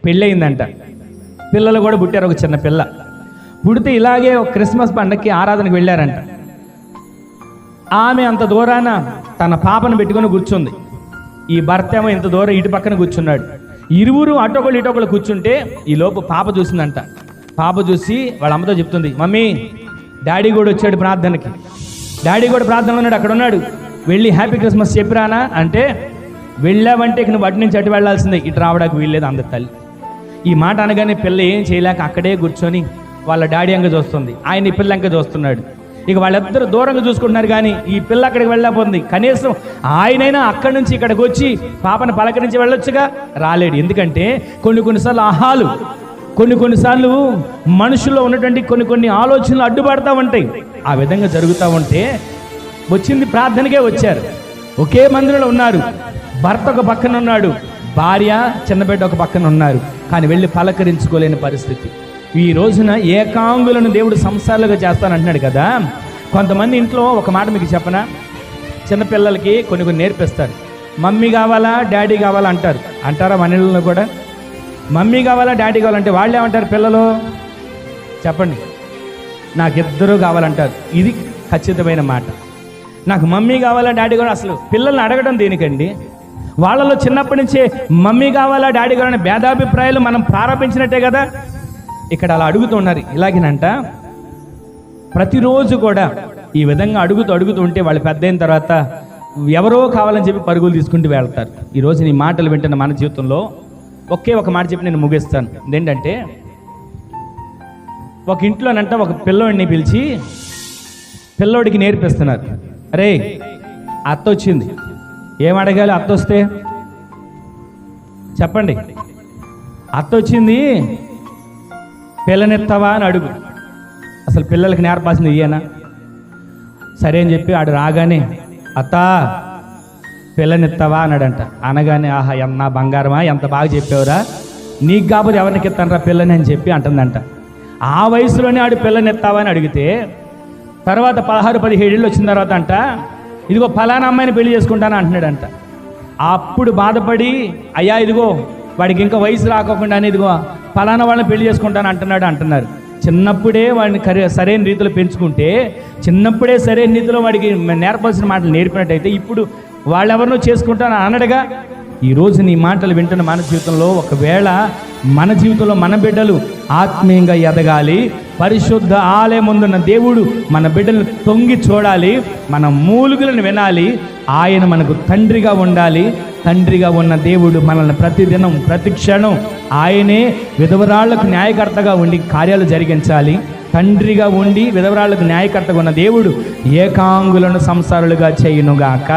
పెళ్ళయిందంట, పిల్లలు కూడా పుట్టారు. ఒక చిన్న పిల్ల పుడితే ఇలాగే ఒక క్రిస్మస్ పండగకి ఆరాధనకు వెళ్ళారంట. ఆమె అంత దూరాన తన పాపను పెట్టుకొని కూర్చుంది. ఈ భర్త ఏమో ఇంత దూరం ఇటు పక్కన కూర్చున్నాడు. ఇరువురు అటొకళ్ళు ఇటొకళ్ళు కూర్చుంటే ఈ లోపు పాప చూసిందంట. పాప చూసి వాళ్ళ అమ్మతో చెప్తుంది, మమ్మీ డాడీ కూడా వచ్చాడు ప్రార్థనకి, డాడీ కూడా ప్రార్థనలో ఉన్నాడు, అక్కడ ఉన్నాడు, వెళ్ళి హ్యాపీ క్రిస్మస్ చెప్పిరానా అంటే, వెళ్ళావంటే ఇక నువ్వు అటు నుంచి అటు వెళ్ళాల్సిందే, ఇటు రావడానికి వీల్లేదు అంద తల్లి. ఈ మాట అనగానే పిల్ల ఏం చేయలేక అక్కడే కూర్చొని వాళ్ళ డాడీ అంక చూస్తుంది, ఆయన ఈ పిల్ల అంక చూస్తున్నాడు. ఇక వాళ్ళిద్దరు దూరంగా చూసుకుంటున్నారు, కానీ ఈ పిల్ల అక్కడికి వెళ్ళకపోతుంది. కనీసం ఆయనైనా అక్కడి నుంచి ఇక్కడికి వచ్చి పాపను పలకరించి వెళ్ళొచ్చుగా, రాలేడు. ఎందుకంటే కొన్నిసార్లు ఆహాలు, కొన్నిసార్లు మనుషుల్లో ఉన్నటువంటి కొన్ని ఆలోచనలు అడ్డుపడతా ఉంటాయి. ఆ విధంగా జరుగుతూ ఉంటే వచ్చింది ప్రార్థనకే వచ్చారు, ఒకే మందిరంలో ఉన్నారు, భర్త ఒక పక్కన ఉన్నాడు, భార్య చిన్నబిడ్డ ఒక పక్కన ఉన్నారు, కానీ వెళ్ళి పలకరించుకోలేని పరిస్థితి. ఈ రోజున ఏకాంగులను దేవుడు సంసారాలుగా చేస్తానంటున్నాడు కదా. కొంతమంది ఇంట్లో ఒక మాట మీకు చెప్పనా, చిన్నపిల్లలకి కొన్ని నేర్పిస్తారు. మమ్మీ కావాలా డాడీ కావాలా అంటారా మన ఇళ్ళలో కూడా? మమ్మీ కావాలా డాడీ కావాలంటే వాళ్ళు ఏమంటారు పిల్లలు? చెప్పండి, నాకిద్దరూ కావాలంటారు. ఇది ఖచ్చితమైన మాట. నాకు మమ్మీ కావాలా డాడీ కావాలా. అసలు పిల్లల్ని అడగడం దేనికండి? వాళ్ళలో చిన్నప్పటి నుంచే మమ్మీ కావాలా డాడీ కావాలని భేదాభిప్రాయాలు మనం ప్రారంభించినట్టే కదా. ఇక్కడ అలా అడుగుతున్నారు. ఇలాగేనంట ప్రతిరోజు కూడా ఈ విధంగా అడుగుతూ ఉంటే వాళ్ళు పెద్ద అయిన తర్వాత ఎవరో కావాలని చెప్పి పరుగులు తీసుకుంటూ వెళ్తారు. ఈరోజు నీ మాటలు వింటున్న మన జీవితంలో ఒకే ఒక మాట చెప్పి నేను ముగిస్తాను. ఏంటంటే ఒక ఇంట్లోనంట ఒక పిల్లోడిని పిలిచి పిల్లోడికి నేర్పిస్తున్నారు. అరే అత్త వచ్చింది, ఏం అడగాలి? అత్త వస్తే చెప్పండి, అత్త వచ్చింది పిల్లనెత్తావా అని అడుగు. అసలు పిల్లలకి నేర్పాల్సింది ఇయ్యనా? సరే అని చెప్పి ఆడు రాగానే అత్త పిల్లనెత్తావా అన్నాడంట. అనగానే ఆహా నా బంగారమా ఎంత బాగా చెప్పావురా, నీకు కాకపోతే ఎవరికి ఇస్తానరా పిల్లని అని చెప్పి అంటుందంట. ఆ వయసులోనే ఆడు పిల్లనెత్తావా అని అడిగితే తర్వాత 16-17 ఏళ్ళు వచ్చిన తర్వాత అంట, ఇదిగో ఫలానా అమ్మాయిని పెళ్లి చేసుకుంటాను అంటున్నాడంట. అప్పుడు బాధపడి అయ్యా ఇదిగో వాడికి ఇంకా వయసు రాకోకుండానే ఇదిగో ఫలానా వాళ్ళని పెళ్లి చేసుకుంటాను అంటున్నారు. చిన్నప్పుడే వాడిని సరైన రీతిలో పెంచుకుంటే, చిన్నప్పుడే సరైన రీతిలో వాడికి నేర్పాల్సిన మాటలు నేర్పినట్టయితే ఇప్పుడు వాళ్ళెవరినో చేసుకుంటాను అనడుగా. ఈరోజు నీ మాటలు వింటున్న మన జీవితంలో ఒకవేళ మన జీవితంలో మన బిడ్డలు ఆత్మీయంగా ఎదగాలి, పరిశుద్ధ ఆలయం ముందున్న దేవుడు మన బిడ్డలను తొంగి చూడాలి, మన మూలుగులను వినాలి, ఆయన మనకు తండ్రిగా ఉండాలి. తండ్రిగా ఉన్న దేవుడు మనల్ని ప్రతిదినం ప్రతి క్షణం ఆయనే విధవరాళ్లకు న్యాయకర్తగా ఉండి కార్యాలు జరిగించాలి. తండ్రిగా ఉండి విధవరాళ్లకు న్యాయకర్తగా ఉన్న దేవుడు ఏకాంగులను సంసారులుగా చేయునుగాక.